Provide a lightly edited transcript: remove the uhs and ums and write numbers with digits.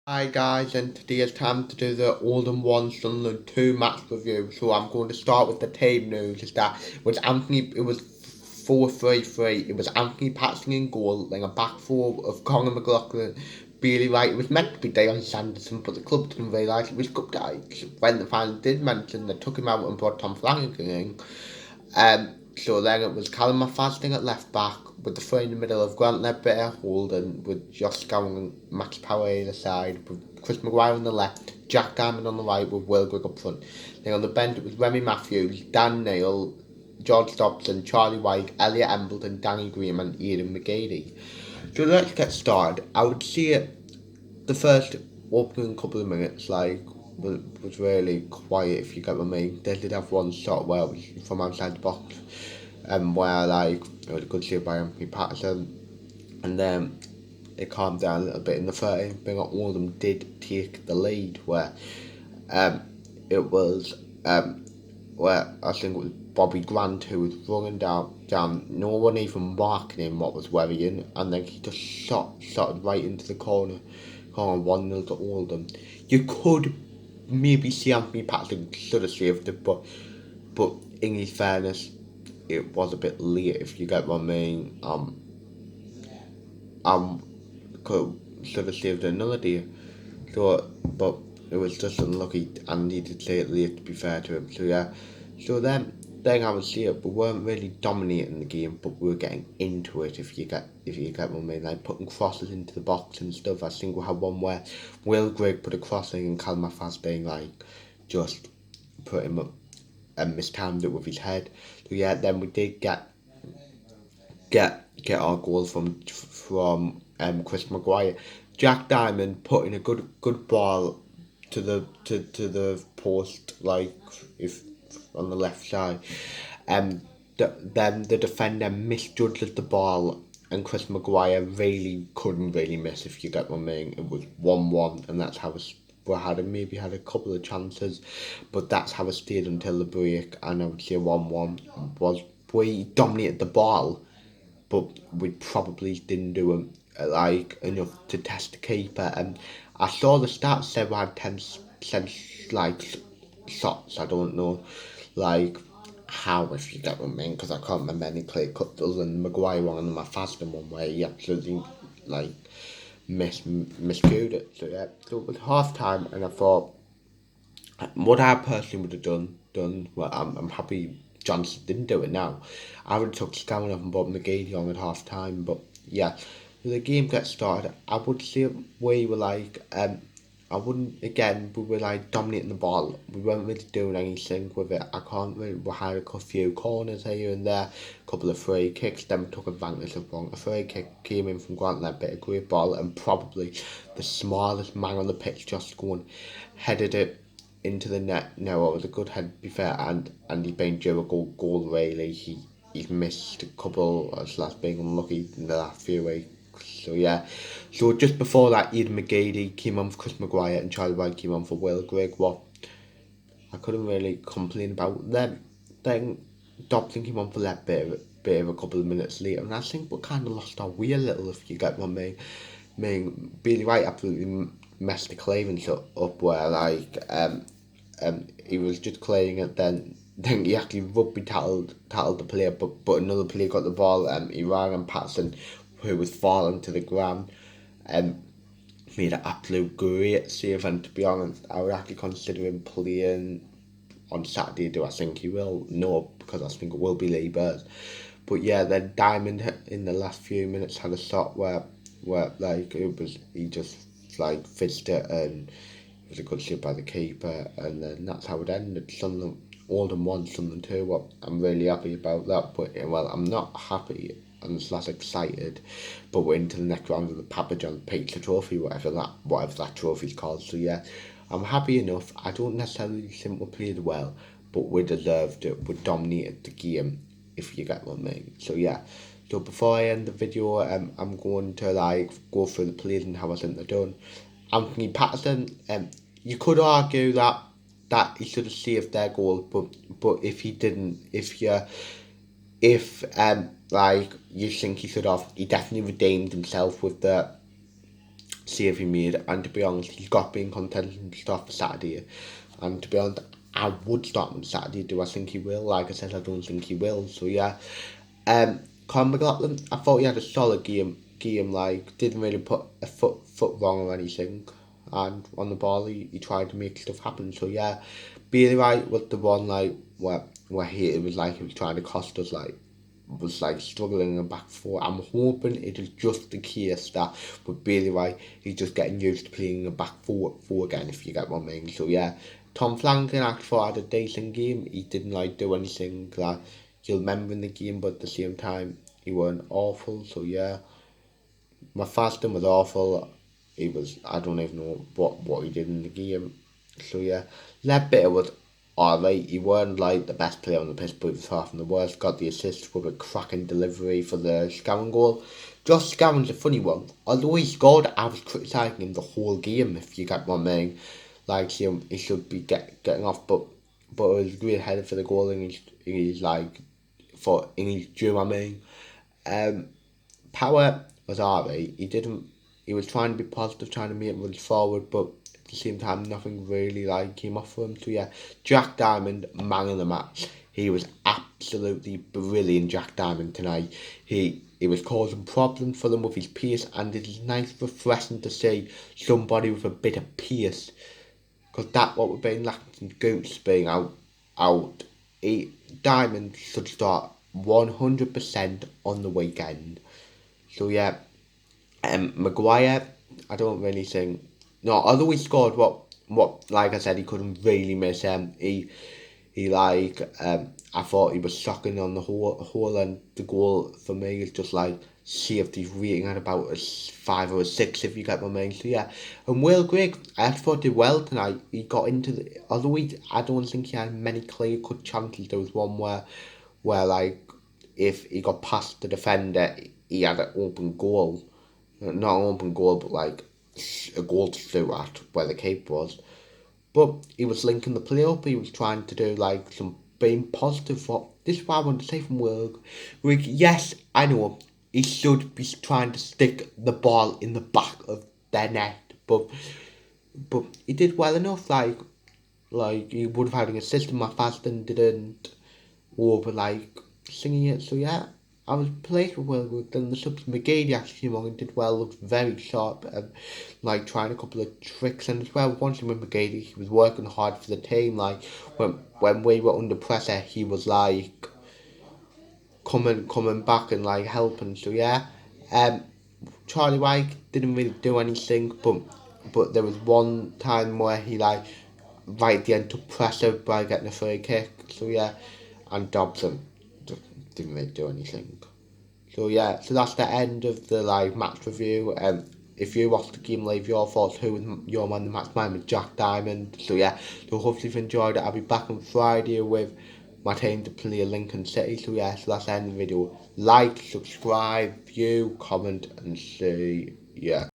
Hi guys, and today it's time to do the Oldham 1 Sunderland 2 match review. So I'm going to start with the team news. Is that it was 4-3-3. It was Anthony Patson in goal, then a back four of Conor McLaughlin, Bailey Wright. It was meant to be Dion Sanderson, but the club didn't realise it was good guys. When the fans did mention, they took him out and brought Tom Flanagan in. So then it was Callum McFadden at left back, with the three in the middle of Grant Ledbetter holding, with Josh Scowen and Max Power either side, with Chris Maguire on the left, Jack Diamond on the right, with Will Grigg up front. Then on the bench it was Remy Matthews, Dan Neil, George Dobson, Charlie White, Elliot Embleton, Danny Graham and Ian McGeady. So let's get started. I would see it the first opening couple of minutes was really quiet, if you get what I mean. They did have one shot where it was from outside the box, where it was a good save by Anthony Patterson, and then it calmed down a little bit in the 30th minute. Oldham did take the lead, um it was where I think it was Bobby Grant who was running down, no one even marking him what was worrying, and then he just shot right into the corner 1-0 to Oldham. You could maybe see Anthony Patterson should have saved it, but in his fairness, it was a bit late, if you get what I mean. Um, could should have saved another day. So, but it was just unlucky, and he did say it late, to be fair to him. So yeah, so then I would see it. We weren't really dominating the game, but we were getting into it. If you get what I mean, like putting crosses into the box and stuff. I think we had one where Will Grigg put a cross in, and Callum McFadden just put him up and mistimed it with his head. So yeah, then we did get our goal from Chris Maguire. Jack Diamond putting a good ball to the post, like, if on the left side. Then the defender misjudges the ball, and Chris Maguire really couldn't really miss, if you get what I mean. It was 1-1, and that's how maybe had a couple of chances, but that's how it stayed until the break. And I would say 1-1 was, we dominated the ball, but we probably didn't do enough to test the keeper. And I saw the stats said we had 10 shots. I don't know like how, if you get what I mean, because I can't remember any clear cut other than Maguire one and my faster one where he absolutely like miscued it. So yeah, so it was half time, and I thought what I personally would have done. Well, I'm happy Johnson didn't do it now. I would have took Scammon off and brought McGeady on at half time. But yeah, when the game gets started, I would say we were I wouldn't, again, we were like dominating the ball. We weren't really doing anything with it. I can't really, we had a few corners here and there, a couple of free kicks, then we took advantage of one. A free kick came in from Grant Ledbetter, a great ball, and probably the smallest man on the pitch, just going, headed it into the net. No, it was a good head, to be fair, and he's been due a goal really. He's missed a couple, as last being unlucky in the last few weeks. So yeah, so just before that, Ian McGeady came on for Chris Maguire, and Charlie White came on for Will Grigg. What I couldn't really complain about them. Then Dobson came on for that bit of a couple of minutes later, and I think we kind of lost our way a little, if you get what I mean. Bailey White absolutely messed the clearance up where he was just clearing it, then he actually rugby tackled the player, but another player got the ball. He ran, and Patson, who was falling to the ground, um, made an absolute great save. And to be honest, I would actually consider him playing on Saturday. Do I think he will? No, because I think it will be Lee Burrs. But yeah, then Diamond in the last few minutes had a shot where like it was, he just like fizzed it, and it was a good save by the keeper, and then that's how it ended. Sunderland, Oldham 1, Sunderland 2. Well, I'm really happy about that, but well, I'm not happy and less excited. But we're into the next round of the Papa John's Pizza Trophy, whatever that trophy's called. So yeah, I'm happy enough. I don't necessarily think we played well, but we deserved it. We dominated the game, if you get what I mean. So yeah. So before I end the video, I'm going to go through the players and how I think they're done. Anthony Patterson, you could argue that he should have saved their goal, but if he didn't, if like you think he should have, he definitely redeemed himself with save he made, and to be honest, he's got being content and stuff for Saturday. And to be honest, I would start him Saturday. Do I think he will? Like I said, I don't think he will. So yeah, Conor McLaughlin, I thought he had a solid game. Like didn't really put a foot wrong or anything, and on the ball he tried to make stuff happen. So yeah, Bailey Wright was the one like where it was like he was trying to cost us, like was like struggling in the back four. I'm hoping it is just the case that with Bailey Wright he's just getting used to playing in the back four again, if you get what I mean. So yeah, Tom Flanagan actually had a decent game. He didn't like do anything that you'll remember in the game, but at the same time he weren't awful. So yeah, Faston was awful. He was, I don't even know what he did in the game. So yeah, Ledbetter was alright. He weren't like the best player on the pitch, but he was far from the worst. Got the assist with a cracking delivery for the Scowen goal. Josh Scowen's a funny one. Although he scored, I was criticising him the whole game, if you get what I mean. Like he should be getting off, but it was a great header for the goal, and he's like for in his due. I mean, Power was alright. He was trying to be positive, trying to make runs forward, but at the same time, nothing really like came off for him. So yeah, Jack Diamond, man of the match. He was absolutely brilliant, Jack Diamond, tonight. He was causing problems for them with his pace, and it is nice, refreshing to see somebody with a bit of pace, because that what we've been lacking, Goots being out. Diamond should start 100% on the weekend. So yeah, Maguire, I don't really think. No, although he scored what like I said, he couldn't really miss. He like I thought he was shocking on the whole, and the goal for me is just like safety rating at about a 5 or a 6, if you get my mean. So yeah, and Will Grigg, I thought did well tonight. He got into the, although I don't think he had many clear cut chances. There was one where like if he got past the defender, he had an open goal, not an open goal, but like a goal to shoot at where the keeper was. But he was linking the play up. He was trying to do like some being positive. For this is what I want to say from Will. Yes, I know he should be trying to stick the ball in the back of their net, but he did well enough. Like he would have had an assist in my fast and didn't over like singing it. So yeah, I was pleased with Will Good. Then the subs McGeady actually came on and did well, looked very sharp, and like trying a couple of tricks. And as well, once with McGeady, he was working hard for the team. Like when we were under pressure, he was like coming back and like helping. So yeah, um, Charlie White didn't really do anything, but there was one time where he like right at the end took pressure by getting a free kick. So yeah, and Dobson didn't really do anything. So yeah, so that's the end of the like match review. If you watched the game, leave your thoughts. Who was your man of the match? Mine was Jack Diamond. So yeah, so hopefully you've enjoyed it. I'll be back on Friday with my team to play Lincoln City. So yeah, so that's the end of the video. Like, subscribe, view, comment, and see ya.